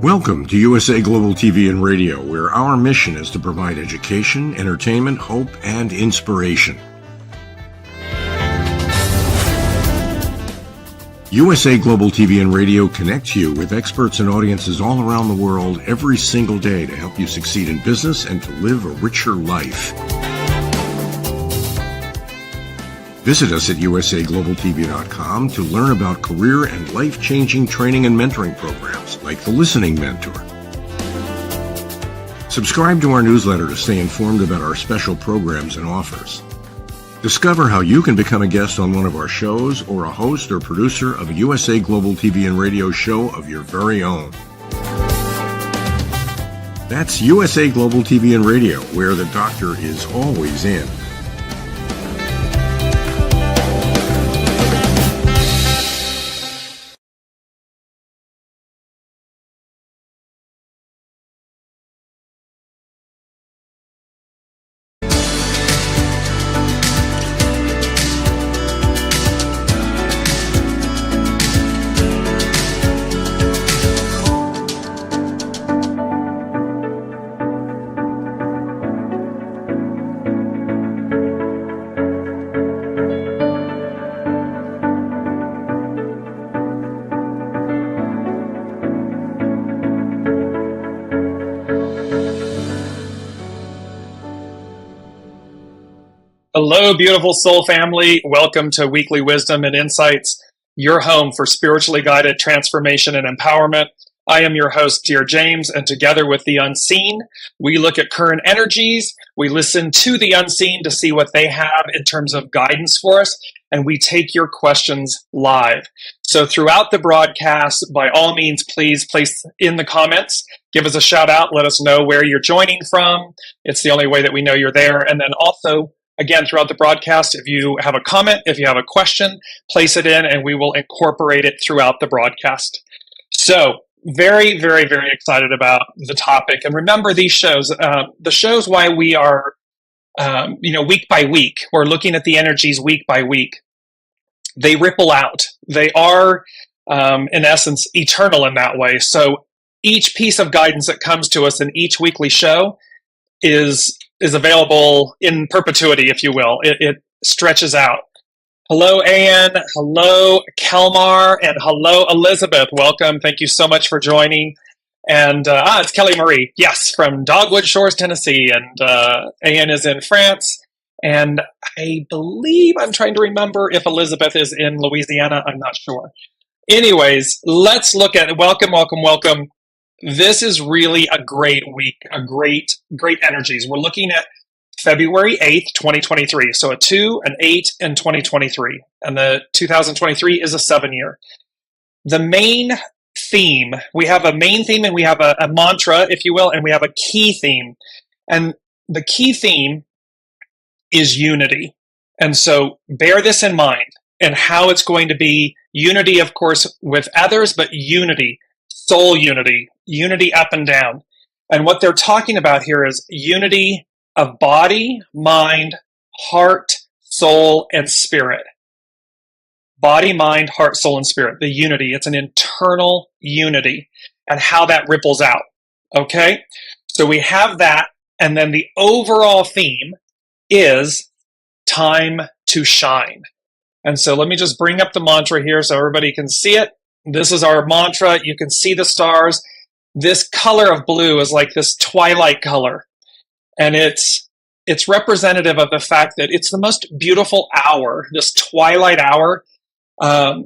Welcome to USA Global TV and Radio, where our mission is to provide education, entertainment, hope, and inspiration. USA Global TV and Radio connects you with experts and audiences all around the world every single day to help you succeed in business and to live a richer life. Visit us at usaglobaltv.com to learn about career and life-changing training and mentoring programs like the Listening Mentor. Subscribe to our newsletter to stay informed about our special programs and offers. Discover how you can become a guest on one of our shows or a host or producer of a USA Global TV and Radio show of your very own. That's USA Global TV and Radio, where the doctor is always in. Hello, beautiful soul family. Welcome to Weekly Wisdom and Insights, your home for spiritually guided transformation and empowerment. I am your host, Dearjames, and together with the unseen, we look at current energies, we listen to the unseen to see what they have in terms of guidance for us, and we take your questions live. So throughout the broadcast, by all means, please place in the comments, give us a shout out, let us know where you're joining from. It's the only way that we know you're there. And then also, again, throughout the broadcast, if you have a comment, if you have a question, place it in and we will incorporate it throughout the broadcast. So very, very, very excited about the topic. And remember these shows, the shows why we are, week by week, we're looking at the energies week by week. They ripple out. They are, in essence, eternal in that way. So each piece of guidance that comes to us in each weekly show is available in perpetuity, if you will. It stretches out. Hello, Anne. Hello, Kelmar. And hello, Elizabeth. Welcome. Thank you so much for joining. And it's Kelly Marie. Yes, from Dogwood Shores, Tennessee. And Anne is in France. And I believe, I'm trying to remember if Elizabeth is in Louisiana. I'm not sure. Anyways, let's look at it. Welcome, welcome, welcome. This is really a great week, a great energies. We're looking at February 8th, 2023. So a 2, an 8, and 2023. And the 2023 is a 7-year. The main theme, we have a main theme and we have a mantra, if you will, and we have a key theme. And the key theme is unity. And so bear this in mind and how it's going to be unity, of course, with others, but unity. Soul unity, unity up and down. And what they're talking about here is unity of body, mind, heart, soul, and spirit. Body, mind, heart, soul, and spirit. The unity. It's an internal unity and how that ripples out. Okay? So we have that. And then the overall theme is time to shine. And so let me just bring up the mantra here so everybody can see it. This is our mantra. You can see the stars. This color of blue is like this twilight color. And it's representative of the fact that it's the most beautiful hour, this twilight hour.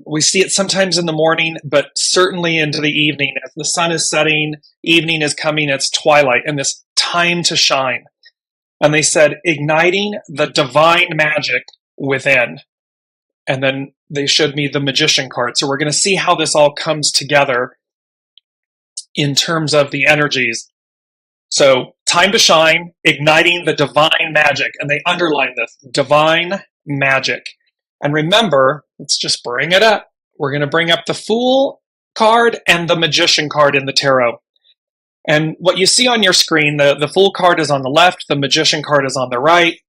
We see it sometimes in the morning, but certainly into the evening. As the sun is setting, evening is coming, it's twilight, and this time to shine. And they said, igniting the divine magic within. And then they showed me the magician card. So we're going to see how this all comes together in terms of the energies. So time to shine, igniting the divine magic. And they underline this, divine magic. And remember, let's just bring it up. We're going to bring up the Fool card and the Magician card in the tarot. And what you see on your screen, the Fool card is on the left, the Magician card is on the right.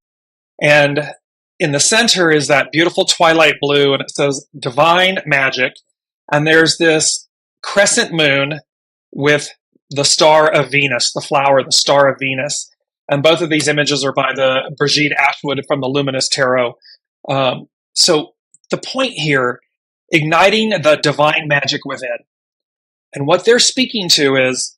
And in the center is that beautiful twilight blue, and it says divine magic. And there's this crescent moon with the star of Venus, the flower, the star of Venus. And both of these images are by the Brigitte Ashwood from the Luminous Tarot. So the point here, igniting the divine magic within. And what they're speaking to is,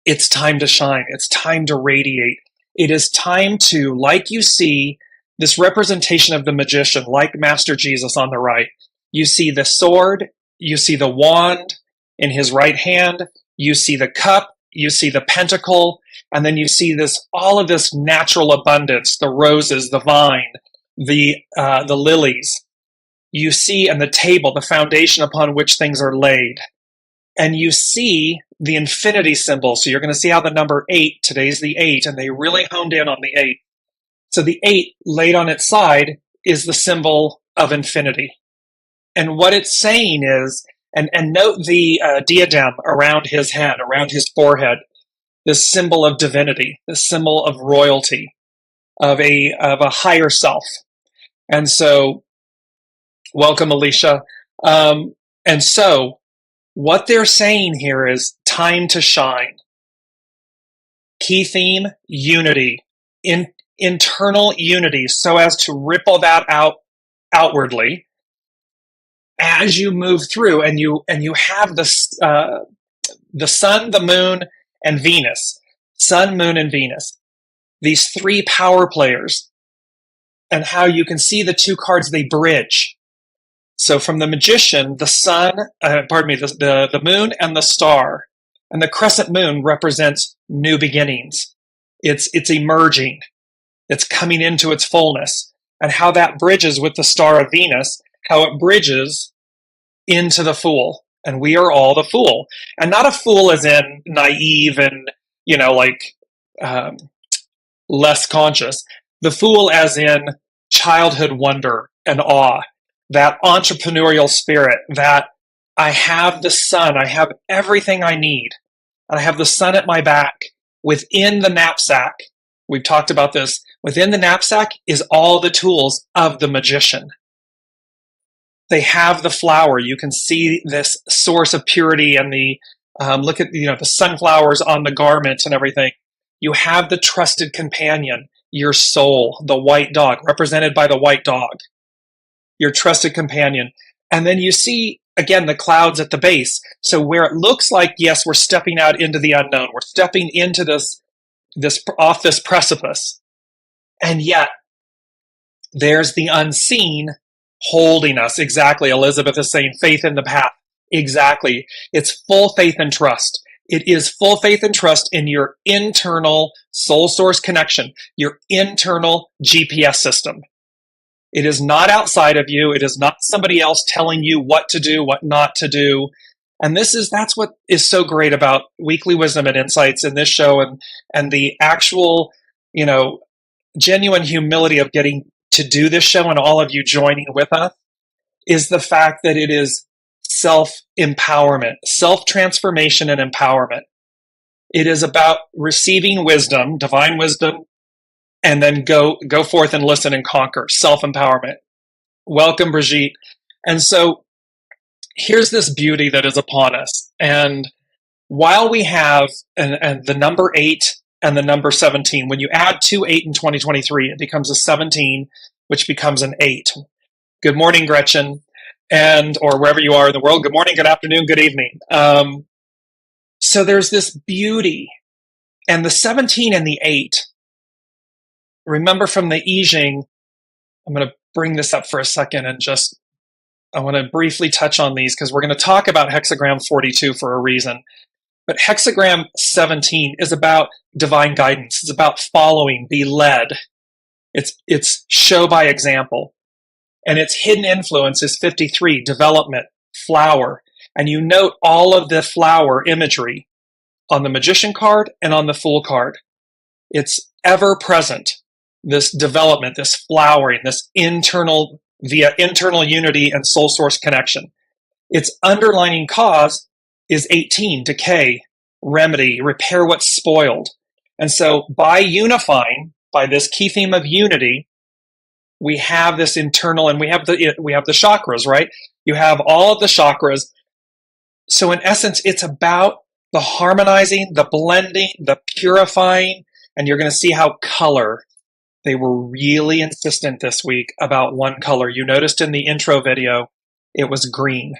it's time to shine. It's time to radiate. It is time to, like you see this representation of the magician, like Master Jesus on the right. You see the sword, you see the wand in his right hand, you see the cup, you see the pentacle, and then you see this, all of this natural abundance, the roses, the vine, the lilies. You see, and the table, the foundation upon which things are laid. And you see the infinity symbol. So you're going to see how the number 8, today's the 8, and they really honed in on the 8. So the 8 laid on its side is the symbol of infinity. And what it's saying is, and note the diadem around his head, around his forehead, this symbol of divinity, this symbol of royalty, of a higher self. And so, welcome, Alicia. And so, what they're saying here is time to shine. Key theme, unity. Internal unity, so as to ripple that out outwardly as you move through, and you have the sun, the moon, and Venus. Sun, moon, and Venus. These three power players, and how you can see the two cards, they bridge. So from the magician, the sun, the moon and the star, and the crescent moon represents new beginnings. It's emerging. It's coming into its fullness. And how that bridges with the star of Venus, how it bridges into the Fool. And we are all the Fool. And not a fool as in naive and, less conscious. The Fool as in childhood wonder and awe. That entrepreneurial spirit, that I have the sun, I have everything I need. And I have the sun at my back. Within the knapsack, we've talked about this, within the knapsack is all the tools of the magician. They have the flower. You can see this source of purity and the, look at, the sunflowers on the garment and everything. You have the trusted companion, your soul, the white dog, represented by the white dog, your trusted companion. And then you see, again, the clouds at the base. So where it looks like, yes, we're stepping out into the unknown. We're stepping into this off this precipice. And yet, there's the unseen holding us. Exactly. Elizabeth is saying faith in the path. Exactly. It's full faith and trust. It is full faith and trust in your internal soul source connection, your internal GPS system. It is not outside of you. It is not somebody else telling you what to do, what not to do. And that's what is so great about Weekly Wisdom and Insights in this show, and the actual, genuine humility of getting to do this show and all of you joining with us is the fact that it is self-empowerment, self-transformation and empowerment. It is about receiving wisdom, divine wisdom, and then go forth and listen and conquer, self-empowerment. Welcome, Brigitte. And so here's this beauty that is upon us. And while we have and the number 8 and the number 17, when you add 2 8 in 2023, it becomes a 17, which becomes an 8. Good morning, Gretchen, or wherever you are in the world. Good morning, good afternoon, good evening. So there's this beauty. And the 17 and the 8, remember from the I Ching, I'm going to bring this up for a second and I want to briefly touch on these because we're going to talk about hexagram 42 for a reason. But hexagram 17 is about divine guidance. It's about following, be led. It's show by example. And its hidden influence is 53, development, flower. And you note all of the flower imagery on the magician card and on the fool card. It's ever present. This development, this flowering, this internal unity and soul source connection. Its underlining cause is 18, decay, remedy, repair what's spoiled. And so by unifying, by this key theme of unity, we have this internal, and we have the chakras, right? You have all of the chakras. So in essence, it's about the harmonizing, the blending, the purifying, and you're going to see how color, they were really insistent this week about one color. You noticed in the intro video, it was green.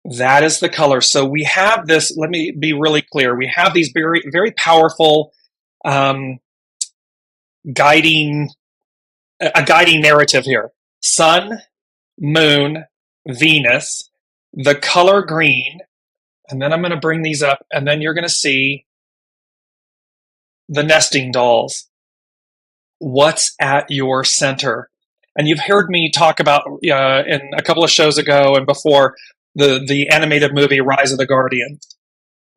That is the color. So we have this, let me be really clear. We have these very, very powerful guiding narrative here. Sun, moon, Venus, the color green, and then I'm going to bring these up, and then you're going to see the nesting dolls. What's at your center? And you've heard me talk about in a couple of shows ago and before the animated movie Rise of the Guardians.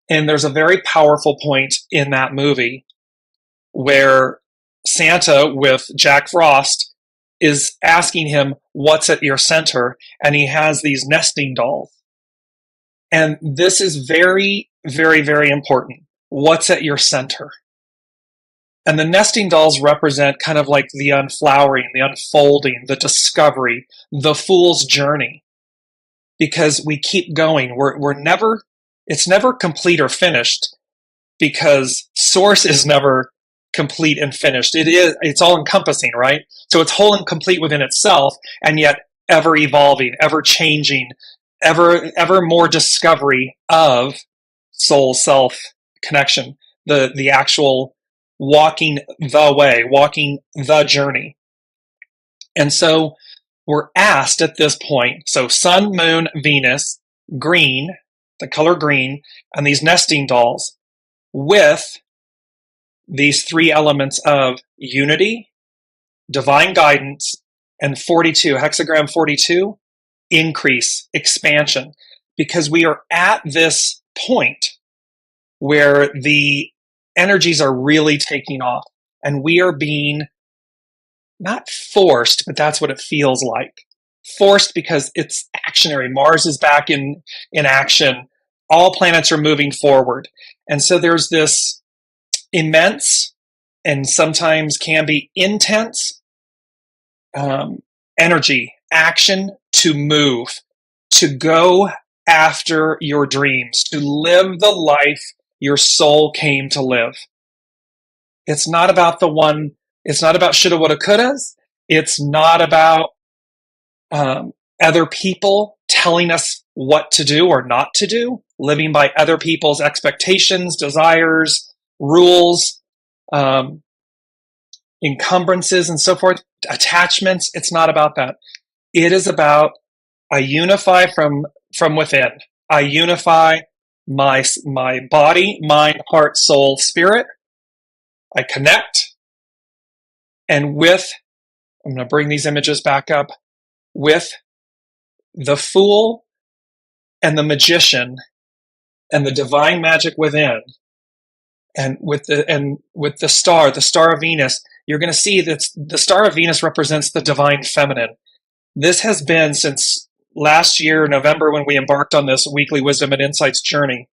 And there's a very powerful point in that movie where Santa with Jack Frost is asking him, what's at your center? And he has these nesting dolls. And this is very, very, very important. What's at your center? And the nesting dolls represent kind of like the unflowering, the unfolding, the discovery, the fool's journey. Because we keep going. It's never complete or finished, because source is never complete and finished. It's all encompassing, right? So it's whole and complete within itself, and yet ever evolving, ever changing, ever more discovery of soul self connection, the actual walking the way, walking the journey. And so we're asked at this point, so Sun, Moon, Venus, green, the color green, and these nesting dolls with these three elements of unity, divine guidance, and 42, hexagram 42, increase, expansion, because we are at this point where the energies are really taking off, and we are being not forced, but that's what it feels like. Forced because it's actionary. Mars is back in action. All planets are moving forward. And so there's this immense and sometimes can be intense energy, action to move, to go after your dreams, to live the life your soul came to live. It's not about it's not about shoulda, woulda, couldas. It's not about other people telling us what to do or not to do, living by other people's expectations, desires, rules, encumbrances, and so forth, attachments. It's not about that. It is about I unify from within. I unify my body, mind, heart, soul, spirit. I connect. And I'm going to bring these images back up, with the fool and the magician and the divine magic within, and with the star of Venus, you're going to see that the star of Venus represents the divine feminine. This has been since last year, November, when we embarked on this weekly Wisdom and Insights journey.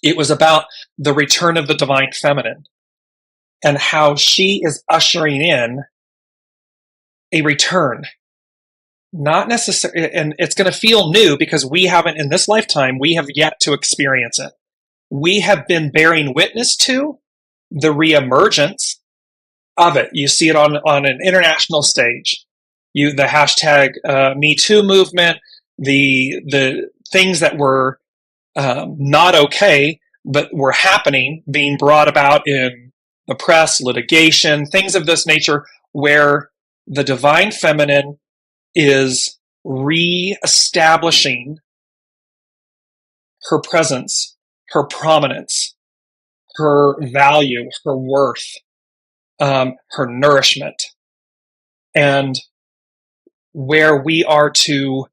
It was about the return of the divine feminine and how she is ushering in a return. Not necessarily, and it's going to feel new because we haven't, in this lifetime, we have yet to experience it. We have been bearing witness to the reemergence of it. You see it on an international stage. The hashtag Me Too movement, the things that were not okay, but were happening, being brought about in the press, litigation, things of this nature, where the divine feminine is re-establishing her presence, her prominence, her value, her worth, her nourishment, and where we are to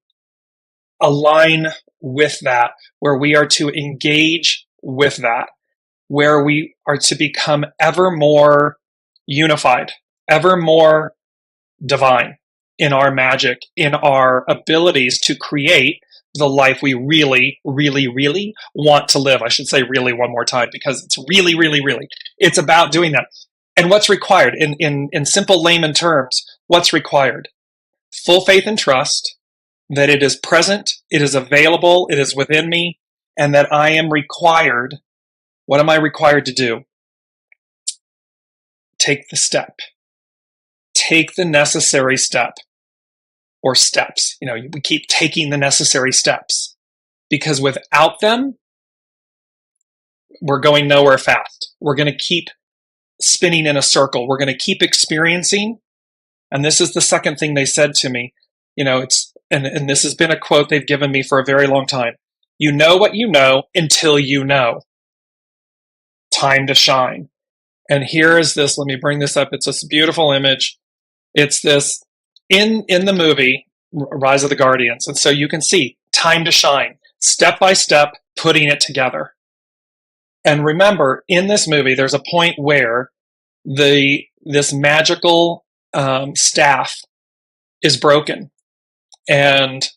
align with that, where we are to engage with that, where we are to become ever more unified, ever more divine in our magic, in our abilities to create the life we really, really, really want to live. I should say really one more time, because it's really, really, really, it's about doing that. And what's required in simple layman terms, what's required? Full faith and trust that it is present, it is available, it is within me, and that I am required. What am I required to do? Take the step. Take the necessary step, or steps. We keep taking the necessary steps, because without them, we're going nowhere fast. We're going to keep spinning in a circle. We're going to keep experiencing. And this is the second thing they said to me. And this has been a quote they've given me for a very long time. You know what you know until you know. Time to shine. And here is this. Let me bring this up. It's this beautiful image. It's this in the movie Rise of the Guardians. And so you can see time to shine, step by step, putting it together. And remember, in this movie, there's a point where this magical staff is broken, and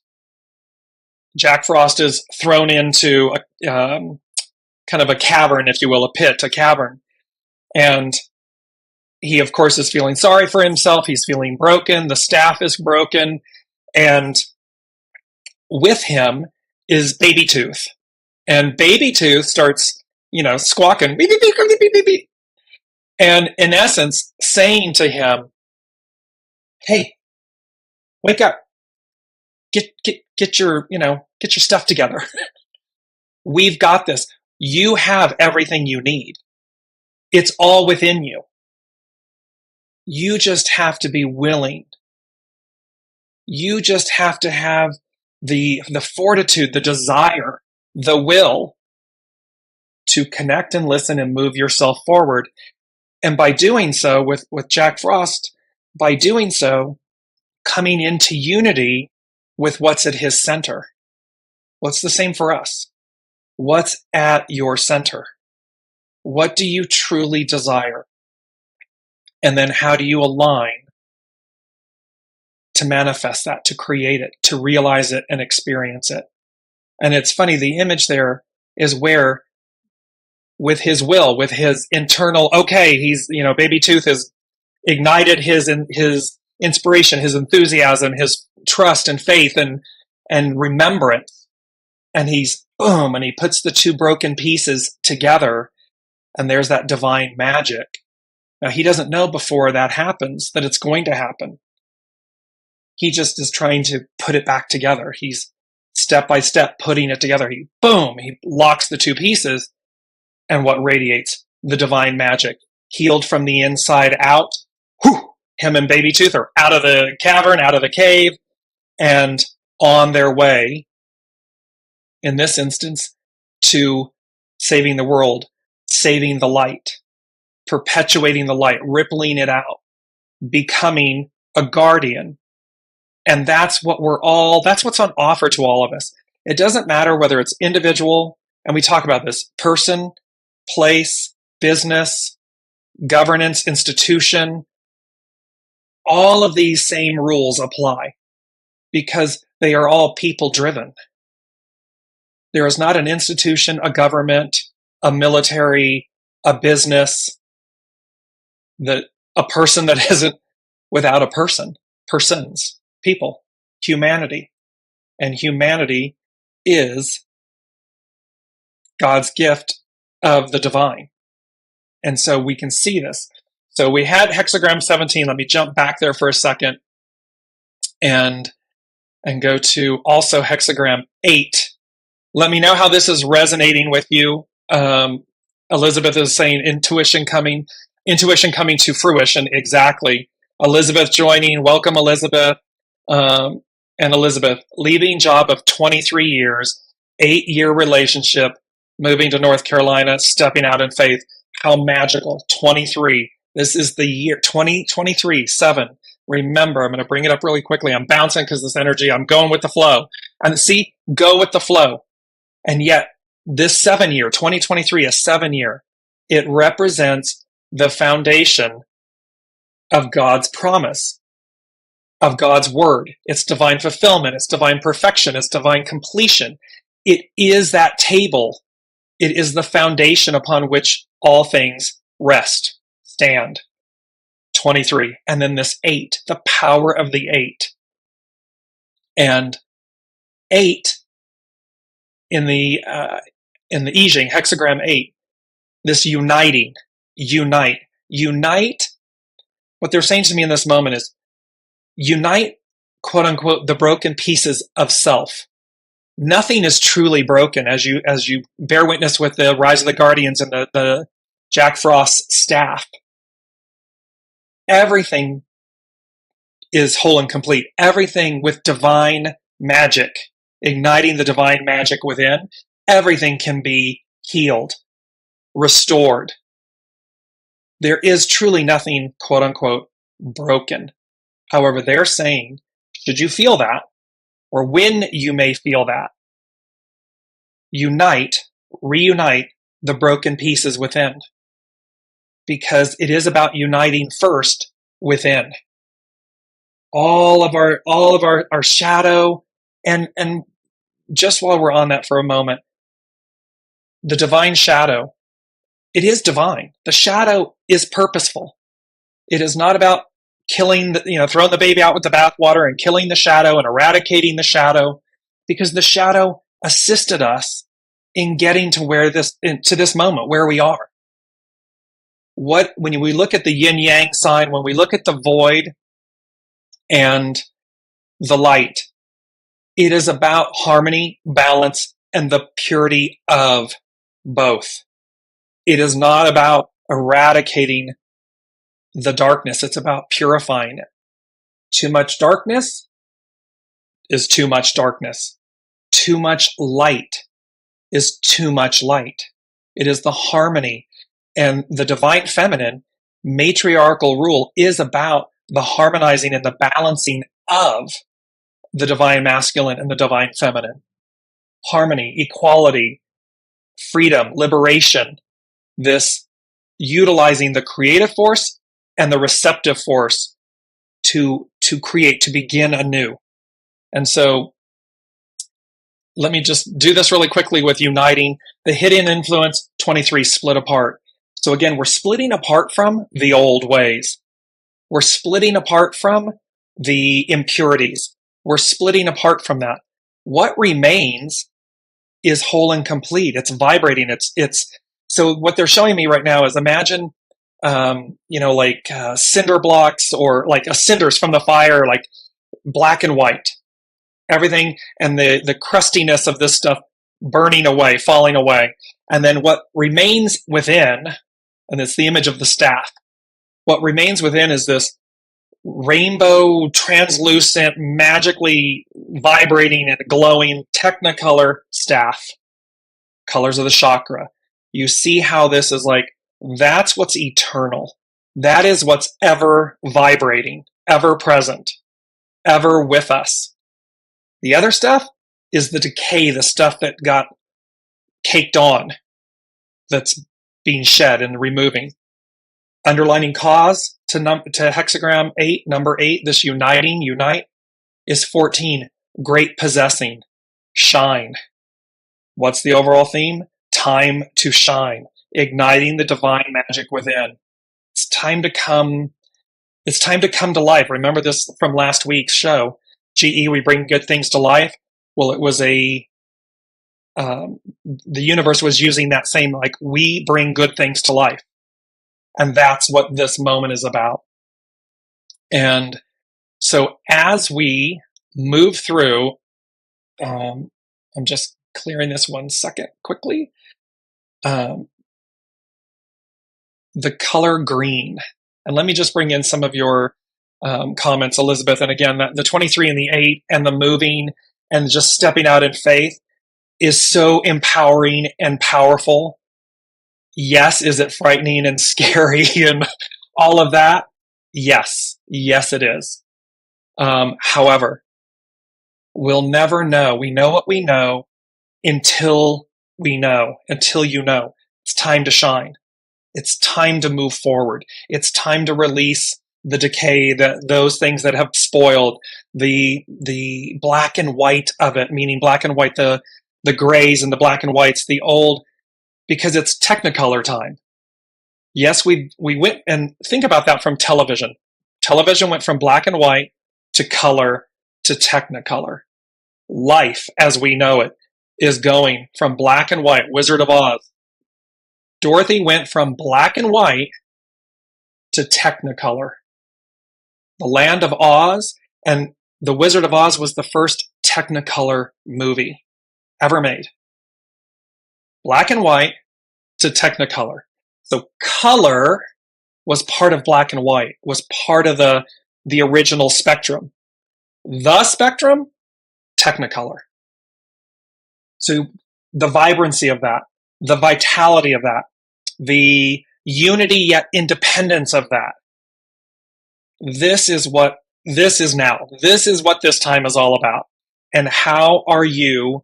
Jack Frost is thrown into a kind of a cavern, if you will, a cavern. And he, of course, is feeling sorry for himself. He's feeling broken. The staff is broken. And with him is Baby Tooth. And Baby Tooth starts, squawking, beep, beep, beep, beep, beep, beep, beep. And in essence, saying to him, hey, wake up. Get your stuff together. We've got this. You have everything you need. It's all within you. You just have to be willing. You just have to have the fortitude, the desire, the will to connect and listen and move yourself forward. And by doing so, with Jack Frost, by doing so, coming into unity with what's at his center. What's the same for us? What's at your center? What do you truly desire? And then how do you align to manifest that, to create it, to realize it and experience it? And it's funny, the image there is where, with his will, with his internal, he's, Baby Tooth has ignited his inspiration, his enthusiasm, his trust and faith and remembrance. And he's boom, and he puts the two broken pieces together, and there's that divine magic. Now, he doesn't know before that happens that it's going to happen. He just is trying to put it back together. He's step by step putting it together. He locks the two pieces, and what radiates? The divine magic. Healed from the inside out. Whew! Him and Baby Tooth are out of the cavern, out of the cave, and on their way, in this instance, to saving the world, saving the light, perpetuating the light, rippling it out, becoming a guardian. And that's what's on offer to all of us. It doesn't matter whether it's individual, and we talk about this, person, place, business, governance, institution. All of these same rules apply because they are all people driven. There is not an institution, a government, a military, a business, a person that isn't without a person, persons, people, humanity. And humanity is God's gift of the divine. And so we can see this. So we had hexagram 17. Let me jump back there for a second and go to also hexagram 8. Let me know how this is resonating with you. Elizabeth is saying intuition coming to fruition. Exactly. Elizabeth joining. Welcome, Elizabeth. And Elizabeth, leaving job of 23 years, 8-year relationship, moving to North Carolina, stepping out in faith. How magical. 23. This is the year 2023, 7. Remember, I'm going to bring it up really quickly. I'm bouncing because this energy, I'm going with the flow. And see, go with the flow. And yet, this 7-year, 2023, a 7-year, it represents the foundation of God's promise, of God's word. It's divine fulfillment. It's divine perfection. It's divine completion. It is that table. It is the foundation upon which all things rest, stand. 23. And then this 8, the power of the 8. And 8 in the in the I Ching, hexagram 8, this unite. What they're saying to me in this moment is unite, quote unquote, the broken pieces of self. Nothing is truly broken, as you bear witness with the Rise of the Guardians and the Jack Frost staff. Everything is whole and complete. Everything with divine magic, igniting the divine magic within, everything can be healed, restored. There is truly nothing, quote unquote, broken. However, they're saying, should you feel that, or when you may feel that, reunite the broken pieces within. Because it is about uniting first within. All of our shadow, and just while we're on that for a moment, the divine shadow, it is divine. The shadow is purposeful. It is not about killing, throwing the baby out with the bathwater and killing the shadow and eradicating the shadow, because the shadow assisted us in getting to to this moment where we are. When we look at the yin-yang sign, when we look at the void and the light, it is about harmony, balance, and the purity of both. It is not about eradicating the darkness. It's about purifying it. Too much darkness is too much darkness. Too much light is too much light. It is the harmony. And the divine feminine matriarchal rule is about the harmonizing and the balancing of the divine masculine and the divine feminine. Harmony, equality, freedom, liberation, this utilizing the creative force and the receptive force to create, to begin anew. And so let me just do this really quickly with uniting. The hidden influence, 23, split apart. So again, we're splitting apart from the old ways. We're splitting apart from the impurities. We're splitting apart from that. What remains is whole and complete. It's vibrating. So what they're showing me right now is imagine, cinder blocks, or like cinders from the fire, like black and white. Everything and the crustiness of this stuff burning away, falling away. And then what remains within, and it's the image of the staff, what remains within is this rainbow, translucent, magically vibrating and glowing technicolor staff, colors of the chakra. You see how this is like, that's what's eternal. That is what's ever vibrating, ever present, ever with us. The other stuff is the decay, the stuff that got caked on, that's being shed and removing. Underlining cause to hexagram 8, number 8, this unite, is 14, great possessing, shine. What's the overall theme? Time to shine, igniting the divine magic within. It's time to come to life. Remember this from last week's show. GE, we bring good things to life. Well, it was the universe was using that same, like, we bring good things to life. And that's what this moment is about. And so as we move through, I'm just clearing this 1 second quickly. The color green. And let me just bring in some of your comments, Elizabeth. And again, the 23 and the 8 and the moving and just stepping out in faith is so empowering and powerful. Yes, is it frightening and scary and all of that? Yes, it is. However, we'll never know. We know what we know until you know. It's time to shine. It's time to move forward. It's time to release the decay, those things that have spoiled, the black and white of it, meaning black and white, the grays and the black and whites, the old, because it's Technicolor time. Yes, we went, and think about that from television. Television went from black and white to color to Technicolor. Life as we know it is going from black and white, Wizard of Oz. Dorothy went from black and white to Technicolor. The Land of Oz and The Wizard of Oz was the first Technicolor movie ever made. Black and white to Technicolor. So color was part of black and white, was part of the original spectrum. The spectrum, Technicolor. So the vibrancy of that, the vitality of that, the unity yet independence of that. This is what this is now. This is what this time is all about. And how are you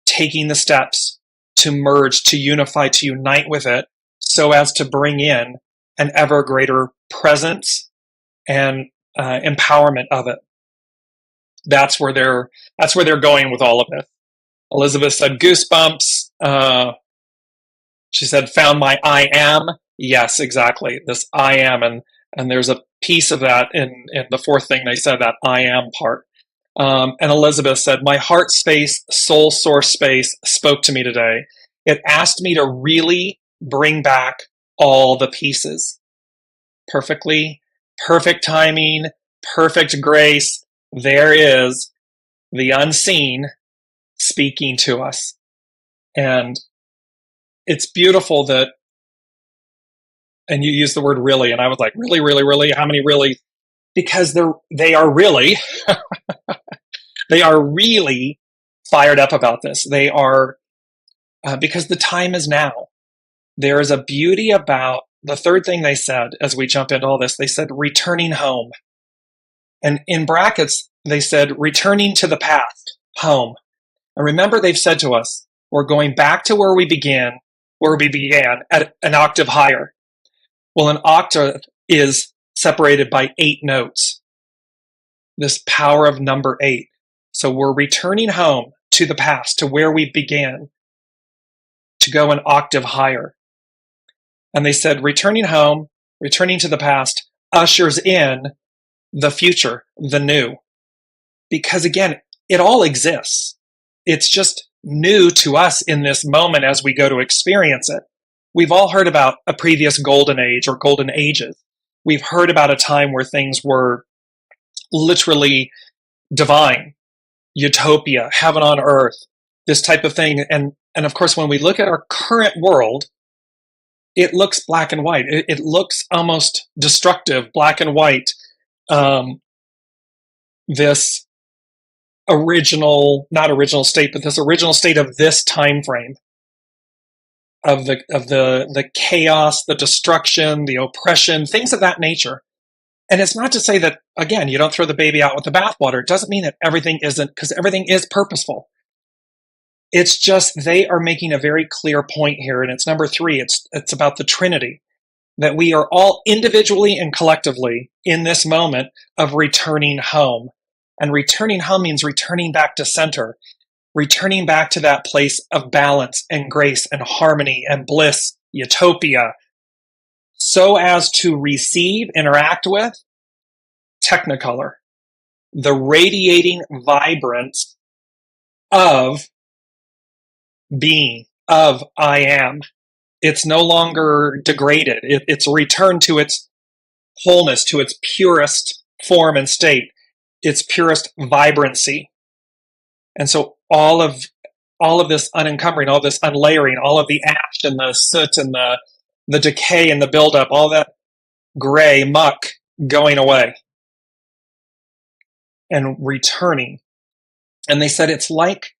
taking the steps to merge, to unify, to unite with it so as to bring in an ever greater presence and empowerment of it? That's where they're going with all of this. Elizabeth said goosebumps. She said, found my I am. Yes, exactly. This I am. And there's a piece of that in the fourth thing they said, that I am part. And Elizabeth said, my heart space, soul source space spoke to me today. It asked me to really bring back all the pieces. Perfect timing, perfect grace. There is the unseen speaking to us. And it's beautiful that, and you use the word really, and I was like, really, really, really? How many really? Because they are really, they are really fired up about this. They are, because the time is now. There is a beauty about the third thing they said as we jump into all this. They said, returning home. And in brackets, they said, returning to the past, home. And remember, they've said to us, we're going back to where we began at an octave higher. Well, an octave is separated by 8 notes. This power of number 8. So we're returning home to the past, to where we began, to go an octave higher. And they said, returning home, returning to the past, ushers in the future, the new. Because again, it all exists. It's just new to us in this moment as we go to experience it. We've all heard about a previous golden age or golden ages. We've heard about a time where things were literally divine, utopia, heaven on earth, this type of thing. And of course, when we look at our current world, it looks black and white. It looks almost destructive, black and white. This not original state, but this original state of this time frame of the chaos, the destruction, the oppression, things of that nature. And it's not to say that, again, you don't throw the baby out with the bathwater. It doesn't mean that everything isn't, because everything is purposeful. It's just they are making a very clear point here, and it's number 3. It's about the Trinity, that we are all individually and collectively in this moment of returning home. And returning home means returning back to center, returning back to that place of balance and grace and harmony and bliss, utopia, so as to receive, interact with Technicolor, the radiating vibrance of being, of I am. It's no longer degraded. It's returned to its wholeness, to its purest form and state, its purest vibrancy. And so all of this unencumbering, all this unlayering, all of the ash and the soot and the decay and the buildup, all that gray muck going away and returning. And they said it's like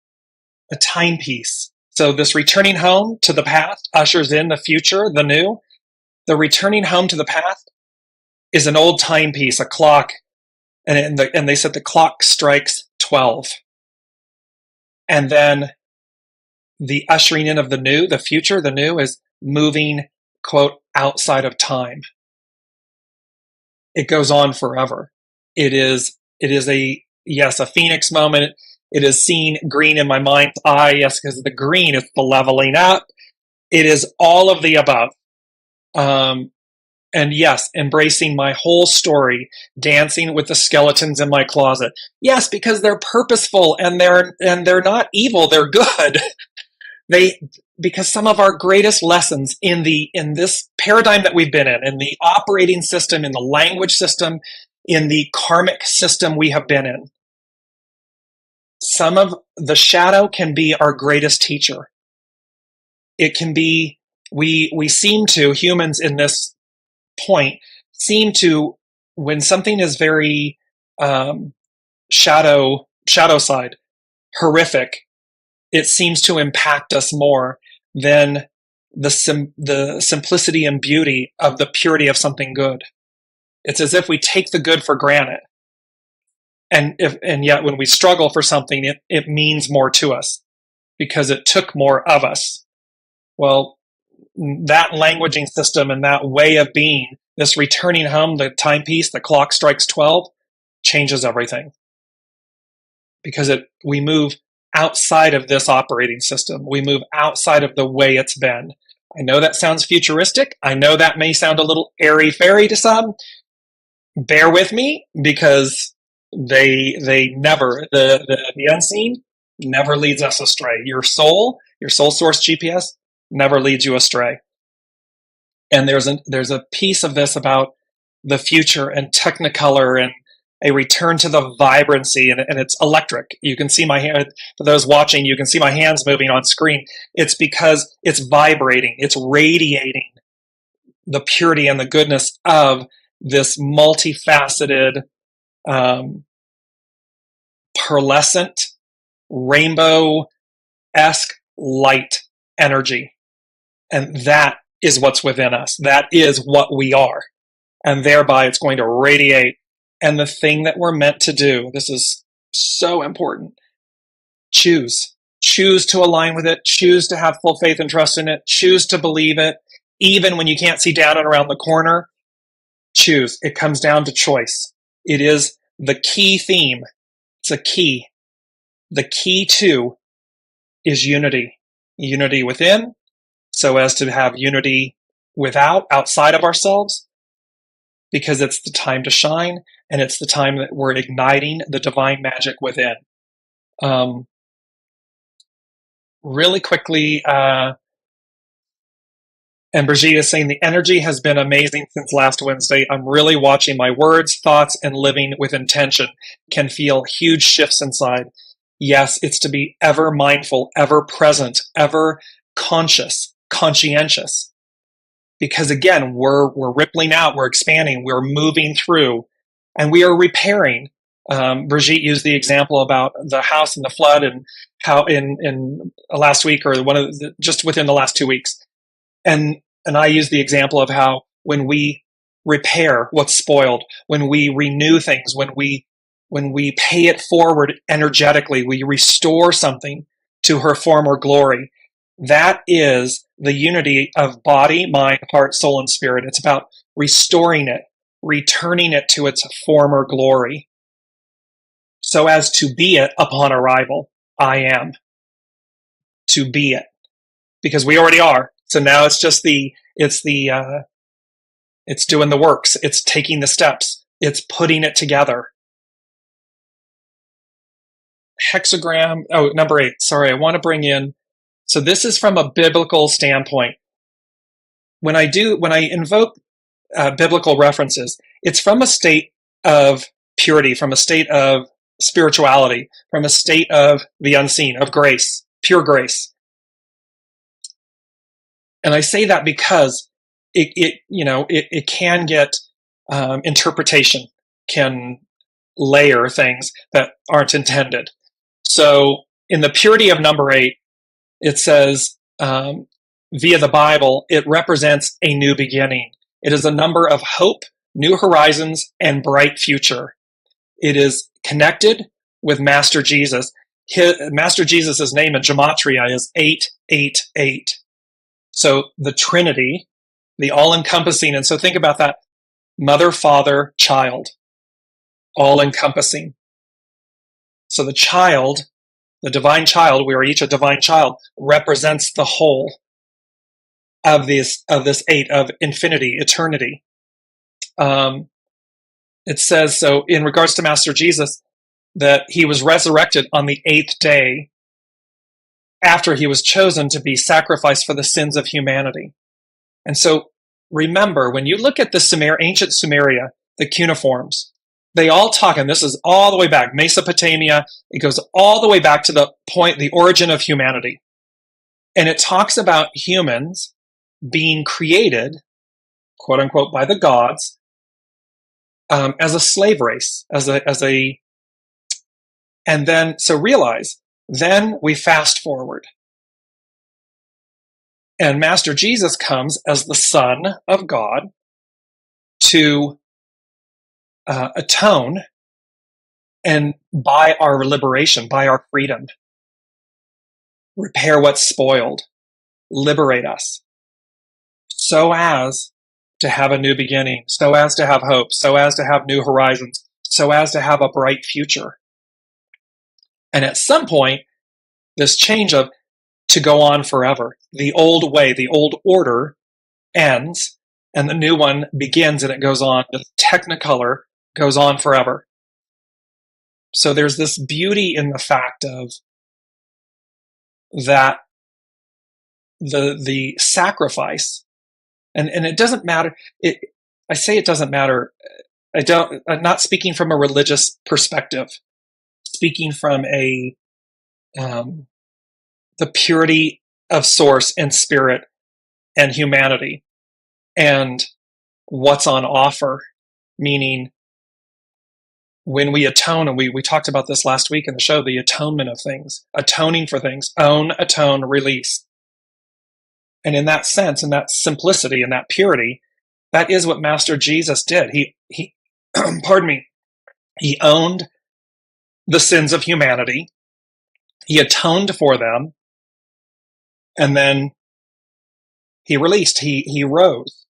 a timepiece. So this returning home to the past ushers in the future, the new. The returning home to the past is an old timepiece, a clock. And they said the clock strikes 12. And then the ushering in of the new, the future, the new is moving, quote, outside of time. It goes on forever. It is a phoenix moment. It is seeing green in my mind's eye. Yes, because the green is the leveling up. It is all of the above. And And yes, embracing my whole story, dancing with the skeletons in my closet. Yes, because they're purposeful and they're not evil, they're good. Because some of our greatest lessons in this paradigm that we've been in the operating system, in the language system, in the karmic system we have been in, some of the shadow can be our greatest teacher. It can be, we seem to, humans in this point, seem to, when something is very shadow side, horrific, it seems to impact us more than the simplicity and beauty of the purity of something good. It's as if we take the good for granted. And yet when we struggle for something, it means more to us because it took more of us. Well, that languaging system and that way of being, this returning home, the timepiece, the clock strikes 12, changes everything. Because we move outside of this operating system. We move outside of the way it's been. I know that sounds futuristic. I know that may sound a little airy-fairy to some. Bear with me, because they never, the unseen never leads us astray. Your soul source GPS never leads you astray. And there's a piece of this about the future and Technicolor and a return to the vibrancy, and it's electric. You can see my hand, for those watching, you can see my hands moving on screen. It's because it's vibrating, it's radiating the purity and the goodness of this multifaceted, pearlescent, rainbow-esque light energy. And that is what's within us. That is what we are. And thereby it's going to radiate. And the thing that we're meant to do, this is so important, choose. Choose to align with it. Choose to have full faith and trust in it. Choose to believe it. Even when you can't see down and around the corner, choose. It comes down to choice. It is the key theme. It's a key. The key to is unity. Unity within, so as to have unity outside of ourselves, because it's the time to shine, and it's the time that we're igniting the divine magic within. Really quickly, and Brigitte is saying, the energy has been amazing since last Wednesday. I'm really watching my words, thoughts, and living with intention. Can feel huge shifts inside. Yes, it's to be ever mindful, ever present, ever conscientious. Because again, we're rippling out, we're expanding, we're moving through, and we are repairing. Brigitte used the example about the house and the flood, and how in last week, or just within the last 2 weeks. And I use the example of how when we repair what's spoiled, when we renew things, when we pay it forward energetically, we restore something to her former glory. That is the unity of body, mind, heart, soul, and spirit. It's about restoring it, returning it to its former glory, so as to be it upon arrival. I am to be it, because we already are. So now it's just it's doing the works. It's taking the steps. It's putting it together. Hexagram. Oh, number 8. Sorry, I want to bring in. So this is from a biblical standpoint. When I invoke biblical references, it's from a state of purity, from a state of spirituality, from a state of the unseen, of grace, pure grace. And I say that because it can get interpretation, can layer things that aren't intended. So in the purity of number 8, it says, via the Bible, it represents a new beginning. It is a number of hope, new horizons, and bright future. It is connected with Master Jesus. Master Jesus' name in Gematria is 888. So the Trinity, the all-encompassing, and so think about that, mother, father, child, all-encompassing. So the child, the divine child, we are each a divine child, represents the whole of this 8 of infinity, eternity. it says, so in regards to Master Jesus, that he was resurrected on the 8th day after he was chosen to be sacrificed for the sins of humanity. And so remember, when you look at the ancient Sumeria, the cuneiforms, they all talk, and this is all the way back, Mesopotamia, it goes all the way back to the point, the origin of humanity. And it talks about humans being created, quote unquote, by the gods, as a slave race, and then, so realize, then we fast forward. And Master Jesus comes as the Son of God to atone and by our liberation, by our freedom, repair what's spoiled, liberate us, so as to have a new beginning, so as to have hope, so as to have new horizons, so as to have a bright future. And at some point, this change of to go on forever, the old way, the old order ends, and the new one begins, and it goes on. The Technicolor goes on forever. So there's this beauty in the fact of that the sacrifice, and it doesn't matter. I say it doesn't matter. I'm not speaking from a religious perspective, speaking from the purity of source and spirit and humanity and what's on offer, meaning when we atone, and we talked about this last week in the show, the atonement of things, atoning for things, own, atone, release. And in that sense, in that simplicity, in that purity, that is what Master Jesus did. He pardon me, he owned the sins of humanity. He atoned for them. And then he released, he rose.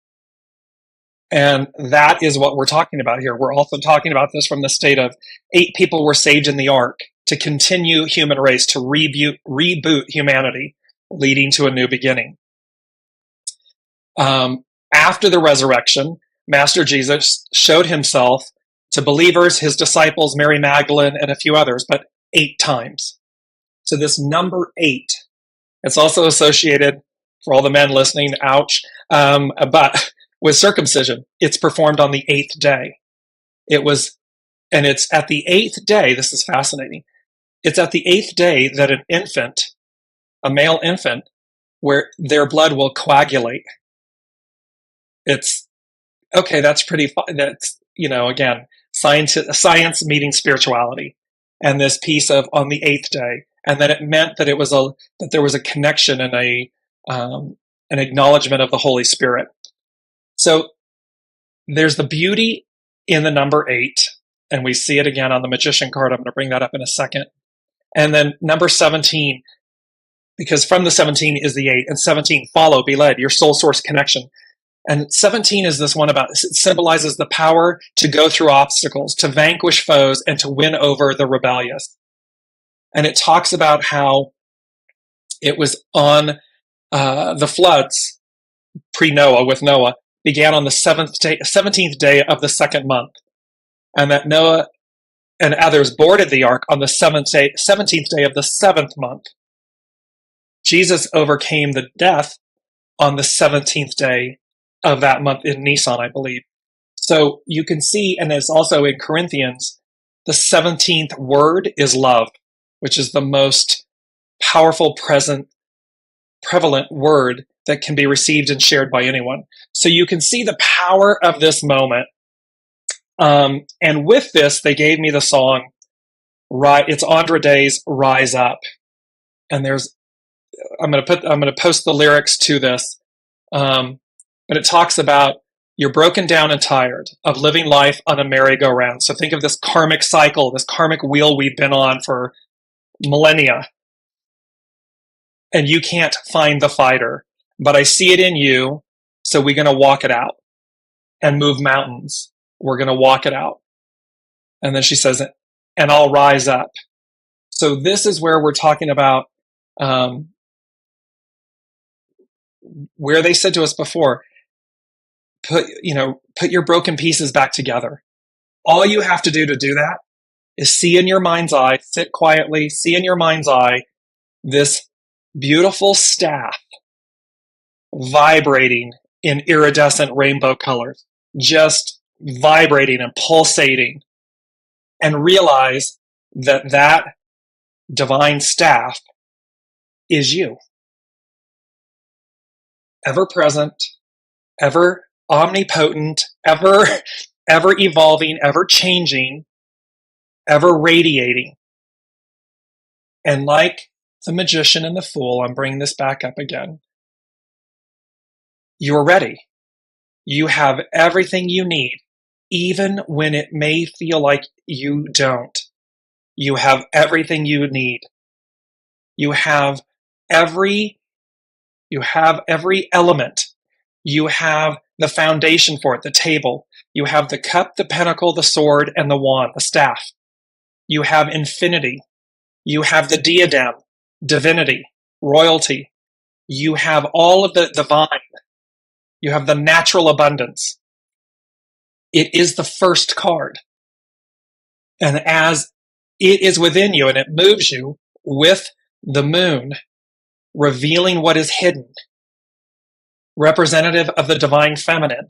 And that is what we're talking about here. We're also talking about this from the state of 8 people were saved in the ark to continue human race, to reboot humanity, leading to a new beginning. After the resurrection, Master Jesus showed himself to believers, his disciples, Mary Magdalene, and a few others, but 8 times. So this number 8, it's also associated, for all the men listening, ouch, but with circumcision. It's performed on the 8th day. And it's at the 8th day, this is fascinating, it's at the 8th day that an infant, a male infant, where their blood will coagulate. It's, okay, that's pretty fun. That's, again, science meeting spirituality. And this piece of on the 8th day. And that it meant that that there was a connection and an acknowledgement of the Holy Spirit. So there's the beauty in the number 8, and we see it again on the magician card. I'm going to bring that up in a second. And then number 17, because from the 17 is the 8, and 17, follow, be led, your soul source connection. And 17 is this one about, it symbolizes the power to go through obstacles, to vanquish foes, and to win over the rebellious. And it talks about how it was on the floods, pre-Noah, with Noah, began on the 17th day of the 2nd month. And that Noah and others boarded the ark on the 17th day of the 7th month. Jesus overcame the death on the 17th day of that month in Nisan, I believe. So you can see, and it's also in Corinthians, the 17th word is love, which is the most powerful, prevalent word that can be received and shared by anyone. So you can see the power of this moment. And with this, they gave me the song, it's Andra Day's Rise Up. And I'm going to post the lyrics to this. But it talks about you're broken down and tired of living life on a merry-go-round. So think of this karmic cycle, this karmic wheel we've been on for millennia. And you can't find the fighter, but I see it in you. So we're going to walk it out and move mountains. We're going to walk it out. And then she says, and I'll rise up. So this is where we're talking about, where they said to us before, put your broken pieces back together. All you have to do that is see in your mind's eye, sit quietly, see in your mind's eye this beautiful staff vibrating in iridescent rainbow colors, just vibrating and pulsating, and realize that divine staff is you. Ever present, ever omnipotent, ever evolving, ever changing, ever radiating. And like the magician and the fool, I'm bringing this back up again. You're ready. You have everything you need, even when it may feel like you don't. You have everything you need. You have every element. You have the foundation for it, the table. You have the cup, the pentacle, the sword, and the wand, the staff. You have infinity. You have the diadem, divinity, royalty. You have all of the divine. You have the natural abundance. It is the first card. And as it is within you and it moves you with the moon, revealing what is hidden, representative of the divine feminine,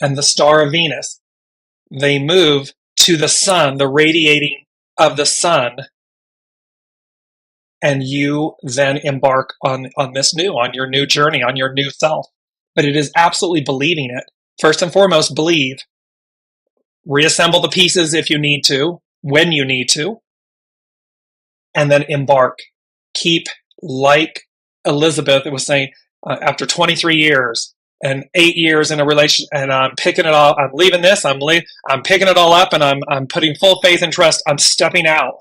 and the star of Venus, they move to the sun, the radiating of the sun, and you then embark on your new journey, on your new self. But it is absolutely believing it. First and foremost, believe. Reassemble the pieces if you need to, when you need to, and then embark. Keep, like Elizabeth was saying, after 23 years and 8 years in a relation, and I'm picking it all, I'm leaving this, I'm picking it all up, and I'm putting full faith and trust. I'm stepping out.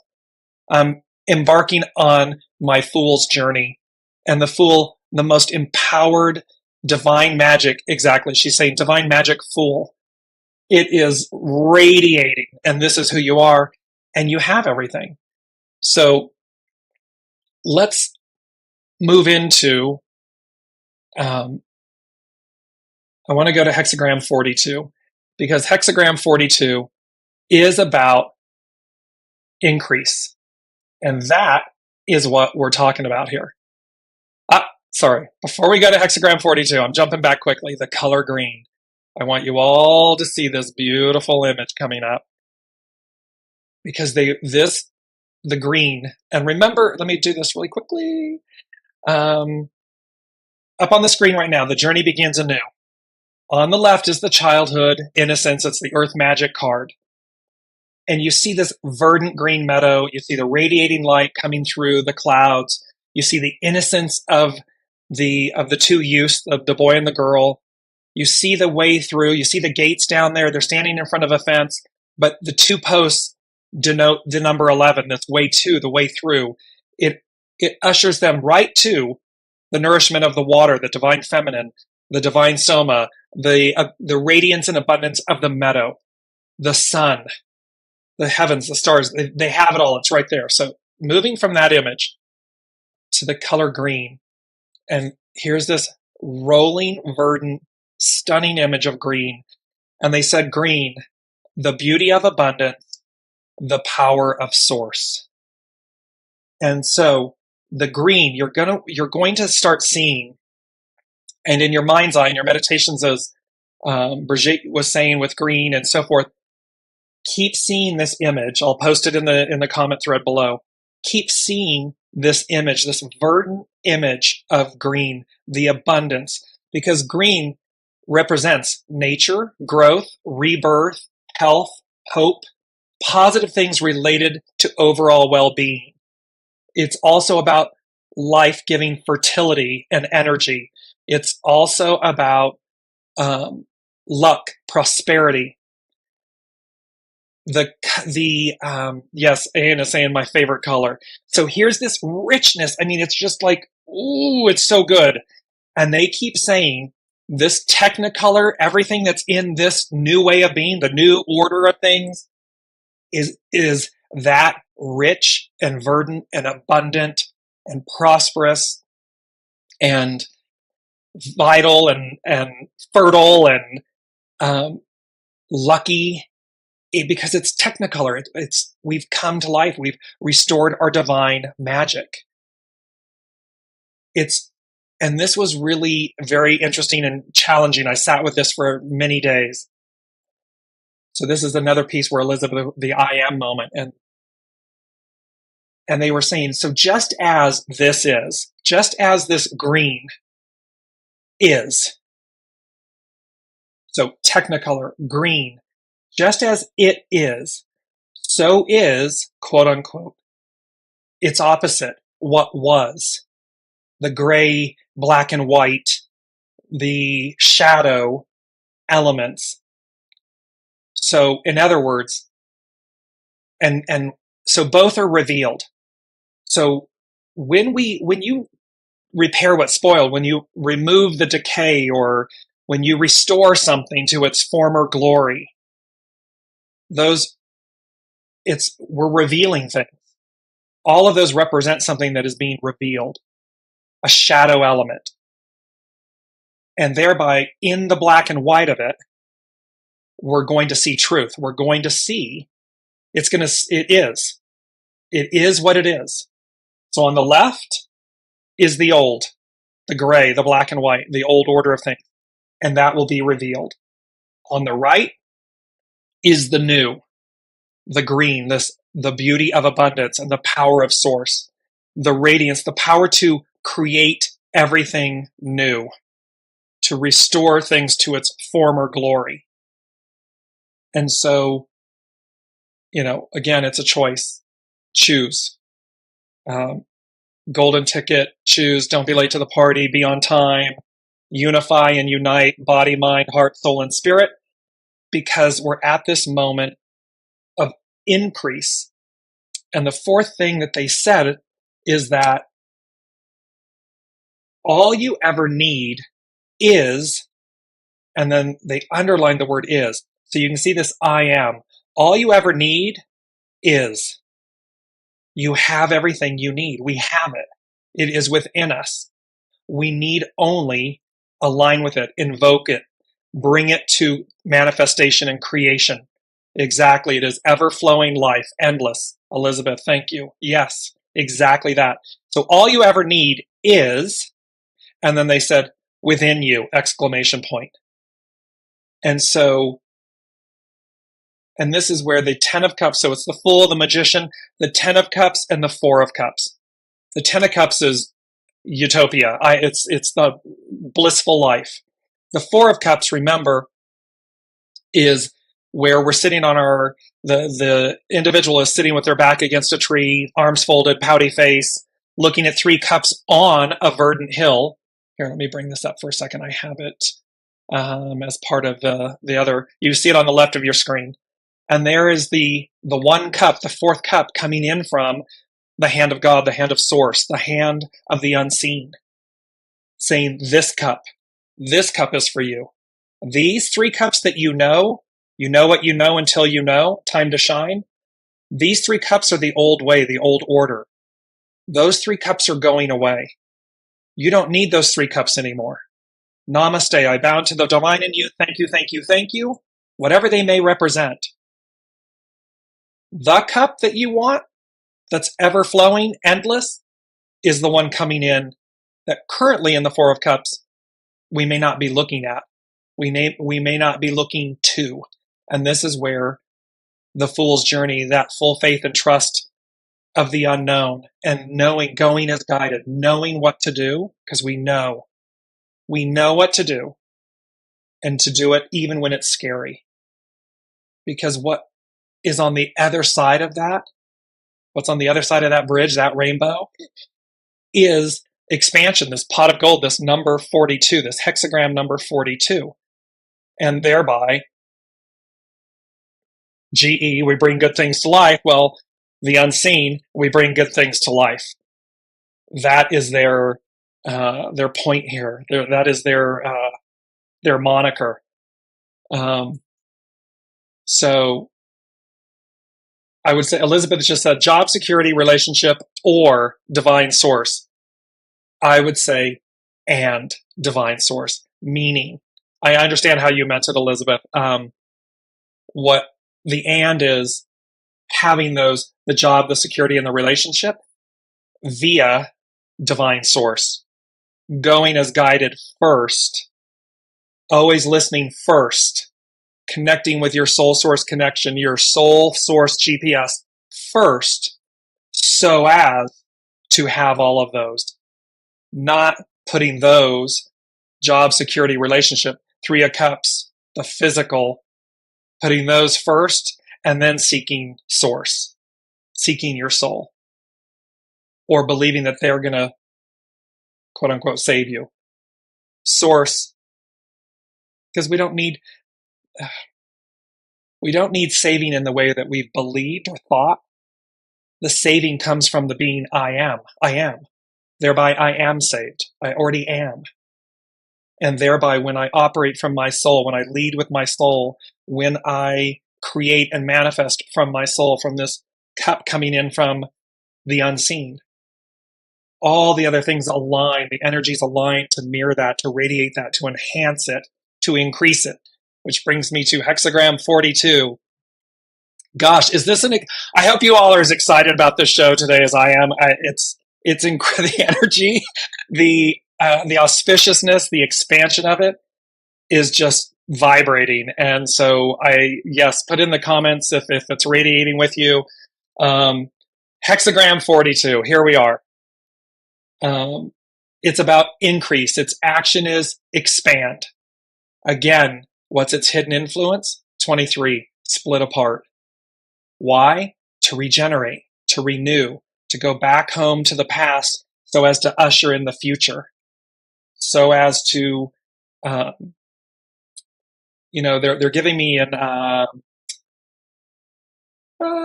I'm embarking on my fool's journey. And the fool, the most empowered divine magic, exactly. She's saying divine magic fool. It is radiating, and this is who you are, and you have everything. So let's move into, I want to go to hexagram 42, because hexagram 42 is about increase. And that is what we're talking about here. Sorry, before we go to hexagram 42, I'm jumping back quickly, the color green. I want you all to see this beautiful image coming up, because the green, and remember, let me do this really quickly. Up on the screen right now, the journey begins anew. On the left is the childhood, innocence. It's the earth magic card. And you see this verdant green meadow. You see the radiating light coming through the clouds. You see the innocence of the two youths, of the boy and the girl. You see the way through. You see the gates down there. They're standing in front of a fence, but the two posts denote the number 11. That's way two, the way through. It ushers them right to the nourishment of the water, the divine feminine, the divine soma, the radiance and abundance of the meadow, the sun, the heavens, the stars. They have it all. It's right there. So moving from that image to the color green, and here's this rolling, verdant, stunning image of green. And they said green, the beauty of abundance, the power of source. And so the green, you're going to start seeing, and in your mind's eye, in your meditations, as Brigitte was saying with green and so forth, keep seeing this image. I'll post it in the comment thread below. Keep seeing this image, this verdant image of green, the abundance, because green represents nature, growth, rebirth, health, hope, positive things related to overall well-being. It's also about life-giving fertility and energy. It's also about luck, prosperity. Yes, Anne is saying my favorite color. So here's this richness. I mean, it's just like, ooh, it's so good. And they keep saying this technicolor, everything that's in this new way of being, the new order of things, is that rich and verdant and abundant and prosperous. And vital and fertile and lucky, because it's technicolor. We've come to life. We've restored our divine magic. And this was really very interesting and challenging. I sat with this for many days. So this is another piece where Elizabeth, the I am moment, and they were saying, so just as this green is, so technicolor, green, just as it is, so is, quote unquote, its opposite, what was, the gray, black and white, the shadow elements. So in other words, and so both are revealed. So when you repair what's spoiled, when you remove the decay, or when you restore something to its former glory, we're revealing things. All of those represent something that is being revealed, a shadow element. And thereby, in the black and white of it, we're going to see truth. We're going to see it is what it is. So on the left is the old, the gray, the black and white, the old order of things. And that will be revealed. On the right is the new, the green, the beauty of abundance and the power of source, the radiance, the power to create everything new, to restore things to its former glory. And so, again, it's a choice. Choose. Golden ticket, choose, don't be late to the party, be on time, unify and unite, body, mind, heart, soul, and spirit, because we're at this moment of increase. And the fourth thing that they said is that all you ever need is, and then they underlined the word is. So you can see this I am. All you ever need is. You have everything you need. We have it. It is within us. We need only align with it, invoke it, bring it to manifestation and creation. Exactly. It is ever-flowing life, endless. Elizabeth, thank you. Yes, exactly that. So all you ever need is, and then they said, within you, exclamation point. And so, and this is where the 10 of Cups, so it's the Fool, the Magician, the 10 of Cups, and the 4 of Cups. The 10 of Cups is utopia. It's the blissful life. The 4 of Cups, remember, is where we're sitting on the individual is sitting with their back against a tree, arms folded, pouty face, looking at 3 cups on a verdant hill. Here, let me bring this up for a second. I have it as part of the other. You see it on the left of your screen. And there is the 1 cup, the 4th cup, coming in from the hand of God, the hand of source, the hand of the unseen, saying, this cup is for you. These 3 cups that you know what you know until you know, time to shine. These 3 cups are the old way, the old order. Those 3 cups are going away. You don't need those 3 cups anymore. Namaste, I bow to the divine in you. Thank you, thank you, thank you. Whatever they may represent. The cup that you want, that's ever-flowing, endless, is the one coming in that currently in the 4 of Cups we may not be looking at. We may not be looking to. And this is where the Fool's journey, that full faith and trust of the unknown, and knowing, going as guided, knowing what to do, because we know what to do, and to do it even when it's scary. Because what is on the other side of that, what's on the other side of that bridge, that rainbow, is expansion, this pot of gold, this number 42, this hexagram number 42. And thereby, GE, we bring good things to life. Well, the unseen, we bring good things to life. That is their point here. That is their moniker. So I would say Elizabeth just said job security, relationship, or divine source. I would say and divine source. Meaning, I understand how you meant it, Elizabeth. What the and is having those, the job, the security, and the relationship via divine source, going as guided first, always listening first, connecting with your soul source connection, your soul source GPS first, so as to have all of those, not putting those job, security, relationship, Three of Cups, the physical, putting those first, and then seeking source, seeking your soul, or believing that they're going to, quote unquote, save you. Source, because we don't need saving in the way that we've believed or thought. The saving comes from the being I am. I am. Thereby I am saved. I already am. And thereby when I operate from my soul, when I lead with my soul, when I create and manifest from my soul, from this cup coming in from the unseen, all the other things align, the energies align to mirror that, to radiate that, to enhance it, to increase it, which brings me to hexagram 42. Gosh, is this I hope you all are as excited about this show today as I am. It's the energy, the auspiciousness, the expansion of it is just vibrating. And so put in the comments if it's radiating with you. Hexagram 42, here we are. It's about increase. Its action is expand. Again, what's its hidden influence? 23, split apart. Why? To regenerate, to renew, to go back home to the past so as to usher in the future, so as to, they're giving me an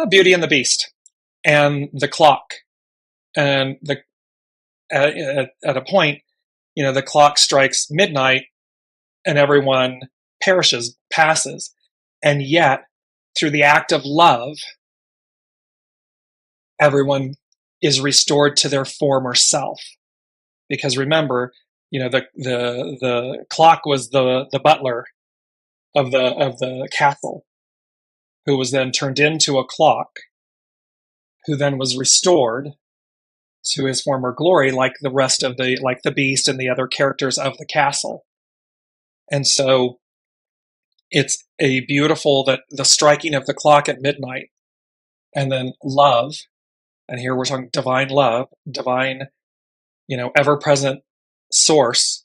Beauty and the Beast and the clock, and at a point, the clock strikes midnight and everyone passes. And yet, through the act of love, everyone is restored to their former self. Because remember, the clock was the butler of the castle, who was then turned into a clock, who then was restored to his former glory, like the rest of the beast and the other characters of the castle. And so it's a beautiful, that the striking of the clock at midnight, and then love, and here we're talking divine love, divine, ever-present source,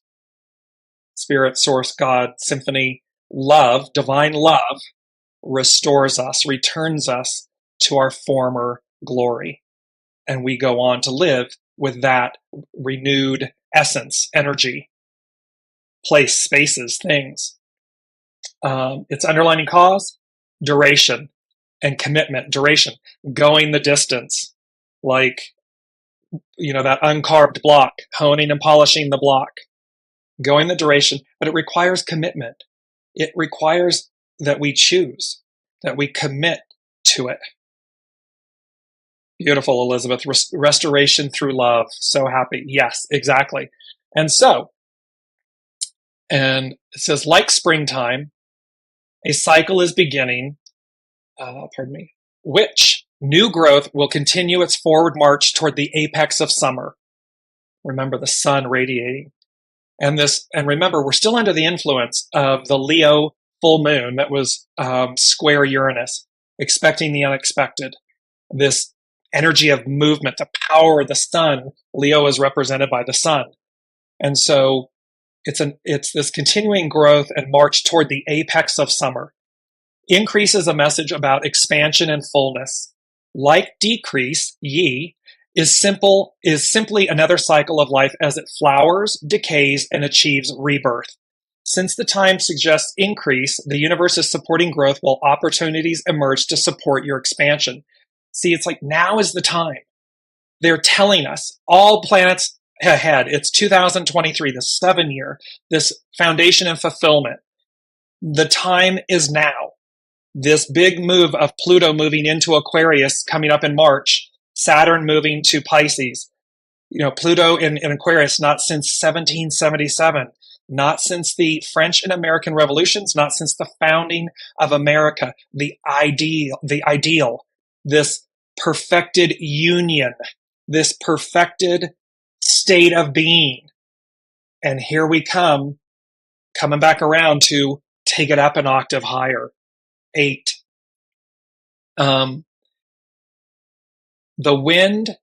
spirit, source, God, symphony, love, divine love, restores us, returns us to our former glory. And we go on to live with that renewed essence, energy, place, spaces, things. Its underlining cause, duration and commitment. Duration, going the distance, like, that uncarved block, honing and polishing the block, going the duration, but it requires commitment. It requires that we choose, that we commit to it. Beautiful, Elizabeth. Restoration through love. So happy. Yes, exactly. And it says, like springtime, a cycle is beginning, which new growth will continue its forward march toward the apex of summer. Remember the sun radiating. And remember, we're still under the influence of the Leo full moon that was square Uranus, expecting the unexpected. This energy of movement, the power of the sun. Leo is represented by the sun. And so it's this continuing growth and march toward the apex of summer. Increase is a message about expansion and fullness. Like decrease, yi, is simply another cycle of life as it flowers, decays, and achieves rebirth. Since the time suggests increase, the universe is supporting growth while opportunities emerge to support your expansion. See, it's like now is the time. They're telling us, all planets ahead, it's 2023, the 7-year, this foundation and fulfillment. The time is now. This big move of Pluto moving into Aquarius coming up in March, Saturn moving to Pisces. Pluto in Aquarius, not since 1777, not since the French and American revolutions, not since the founding of America. The ideal, this perfected union, this perfected state of being. And here we coming back around to take it up an octave higher. 8. The wind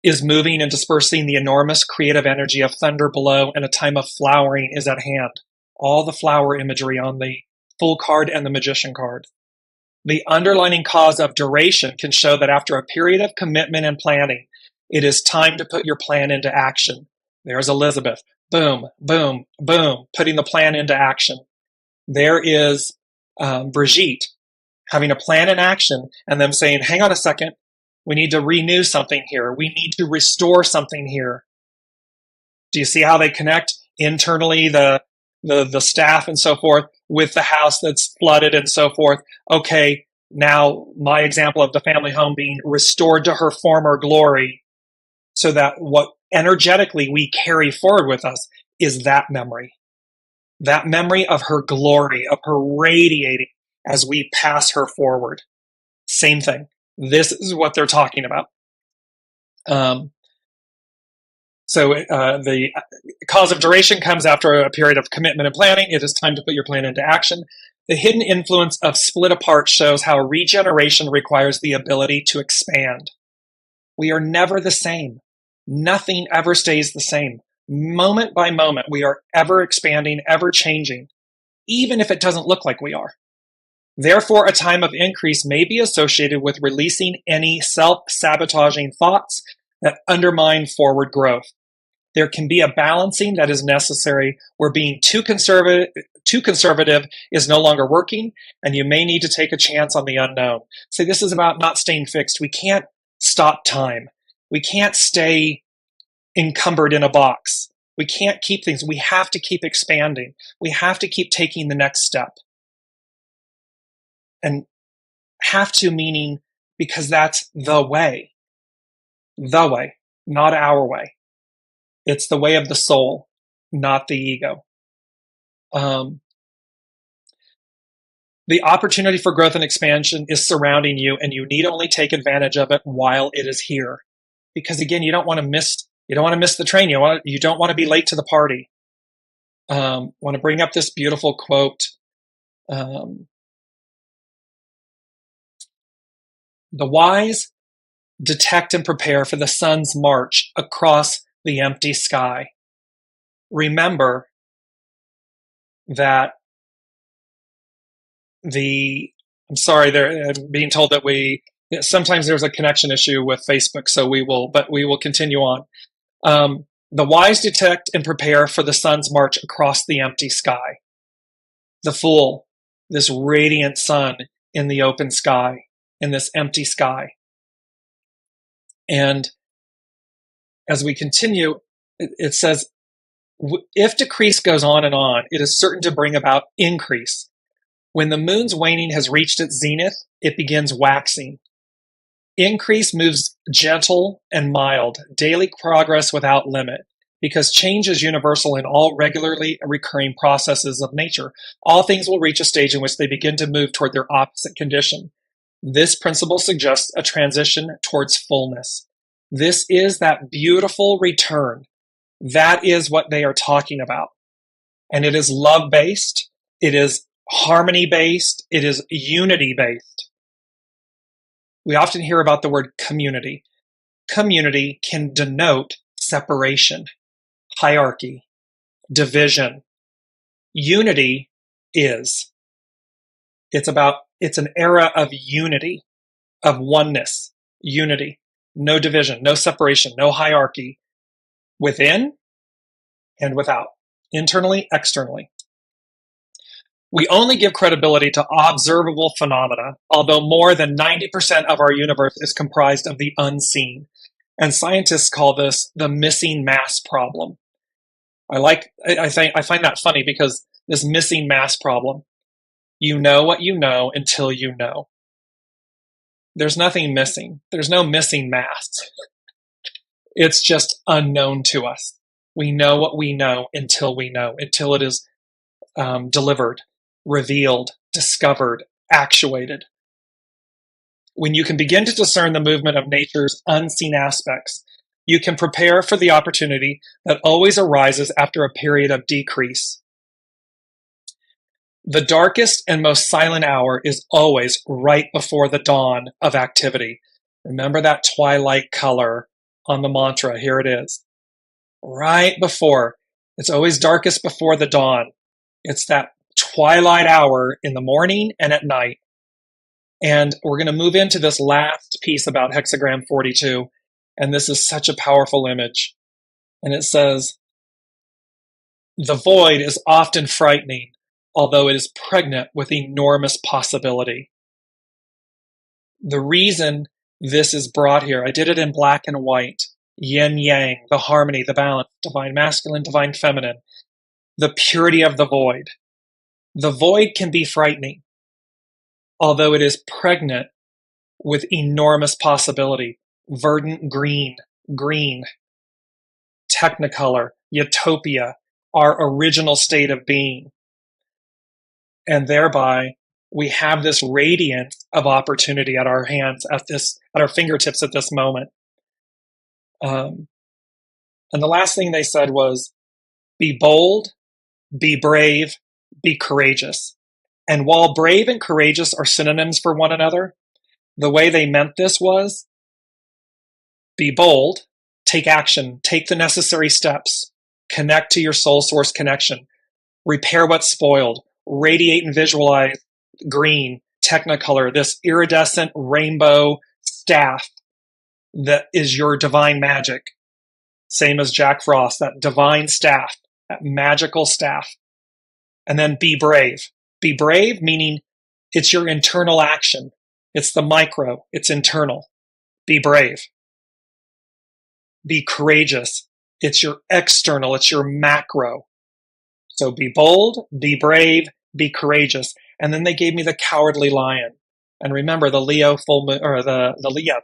is moving and dispersing the enormous creative energy of thunder below, and a time of flowering is at hand. All the flower imagery on the Fool card and the Magician card. The underlining cause of duration can show that after a period of commitment and planning, it is time to put your plan into action. There's Elizabeth. Boom, boom, boom, putting the plan into action. There is Brigitte having a plan in action and them saying, hang on a second, we need to renew something here. We need to restore something here. Do you see how they connect internally, the staff and so forth, with the house that's flooded and so forth? Okay, now my example of the family home being restored to her former glory, so that what energetically we carry forward with us is that memory of her glory, of her radiating as we pass her forward. Same thing. This is what they're talking about. So the cause of duration comes after a period of commitment and planning. It is time to put your plan into action. The hidden influence of split apart shows how regeneration requires the ability to expand. We are never the same. Nothing ever stays the same. Moment by moment, we are ever expanding, ever changing, even if it doesn't look like we are. Therefore, a time of increase may be associated with releasing any self-sabotaging thoughts that undermine forward growth. There can be a balancing that is necessary where being too conservative is no longer working, and you may need to take a chance on the unknown. So this is about not staying fixed. We can't stop time. We can't stay encumbered in a box. We can't keep things. We have to keep expanding. We have to keep taking the next step. And have to meaning because that's the way, not our way. It's the way of the soul, not the ego. The opportunity for growth and expansion is surrounding you, and you need only take advantage of it while it is here. Because again, you don't want to miss the train. You don't want to be late to the party. Want to bring up this beautiful quote. The wise detect and prepare for the sun's march across the empty sky. Remember that I'm being told that sometimes there's a connection issue with Facebook, so we will continue on. The wise detect and prepare for the sun's march across the empty sky. The fool, this radiant sun in the open sky, in this empty sky. And as we continue, it says, if decrease goes on and on, it is certain to bring about increase. When the moon's waning has reached its zenith, it begins waxing. Increase moves gentle and mild, daily progress without limit, because change is universal in all regularly recurring processes of nature. All things will reach a stage in which they begin to move toward their opposite condition. This principle suggests a transition towards fullness. This is that beautiful return. That is what they are talking about. And it is love-based. It is harmony-based. It is unity-based. We often hear about the word community. Community can denote separation, hierarchy, division. Unity is. It's an era of unity, of oneness, unity, no division, no separation, no hierarchy, within and without, internally, externally. We only give credibility to observable phenomena, although more than 90% of our universe is comprised of the unseen. And scientists call this the missing mass problem. I find that funny because this missing mass problem, you know what you know until you know. There's nothing missing. There's no missing mass. It's just unknown to us. We know what we know until it is delivered, revealed, discovered, actuated. When you can begin to discern the movement of nature's unseen aspects, you can prepare for the opportunity that always arises after a period of decrease. The darkest and most silent hour is always right before the dawn of activity. Remember that twilight color on the mantra. Here it is. Right before. It's always darkest before the dawn. It's that twilight hour in the morning and at night. And we're going to move into this last piece about hexagram 42. And this is such a powerful image. And it says, the void is often frightening, although it is pregnant with enormous possibility. The reason this is brought here, I did it in black and white, yin yang, the harmony, the balance, divine masculine, divine feminine, the purity of the void. The void can be frightening, although it is pregnant with enormous possibility. Verdant green, technicolor, utopia, our original state of being. And thereby, we have this radiance of opportunity at our hands, at our fingertips at this moment. And the last thing they said was, be bold, be brave, be courageous. And while brave and courageous are synonyms for one another, the way they meant this was, be bold, take action, take the necessary steps, connect to your soul source connection, repair what's spoiled, radiate and visualize green, technicolor, this iridescent rainbow staff that is your divine magic. Same as Jack Frost, that divine staff, that magical staff. And then be brave. Be brave, meaning it's your internal action. It's the micro, it's internal. Be brave. Be courageous. It's your external, it's your macro. So be bold, be brave, be courageous. And then they gave me the cowardly lion. And remember the Leo full moon, or the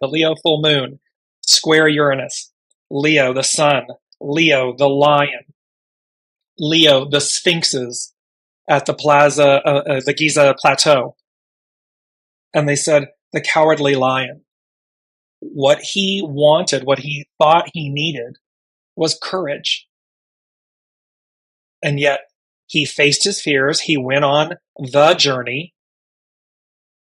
Leo full moon, square Uranus, Leo the sun, Leo the lion, Leo the sphinxes at the the Giza plateau. And they said the cowardly lion. What he wanted, what he thought he needed was courage. And yet he faced his fears. He went on the journey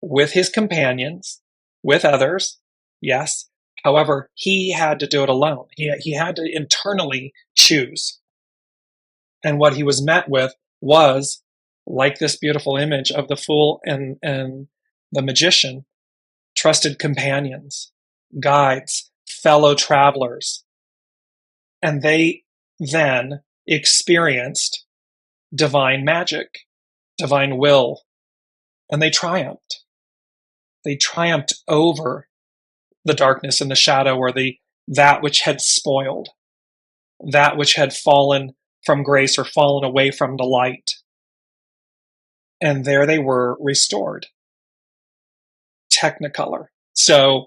with his companions, with others. Yes. However, he had to do it alone. He had to internally choose. And what he was met with was, like this beautiful image of the fool and the magician, trusted companions, guides, fellow travelers. And they then experienced divine magic, divine will, and they triumphed. They triumphed over the darkness and the shadow, or that which had spoiled, that which had fallen from grace or fallen away from the light. And there they were restored. Technicolor. So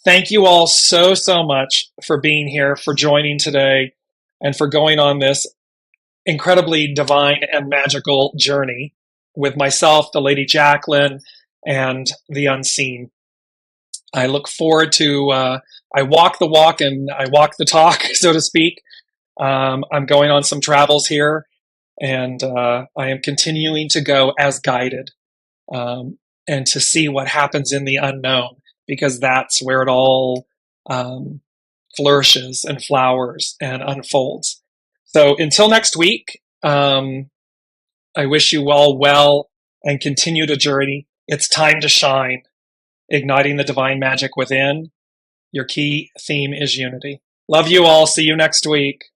thank you all so much for being here, for joining today, and for going on this incredibly divine and magical journey with myself, the Lady Jacqueline, and the unseen. I look forward to, I walk the walk and I walk the talk, so to speak. I'm going on some travels here, and I am continuing to go as guided, and to see what happens in the unknown, because that's where it all flourishes and flowers and unfolds. So until next week, I wish you all well and continue to journey. It's time to shine, igniting the divine magic within. Your key theme is unity. Love you all. See you next week.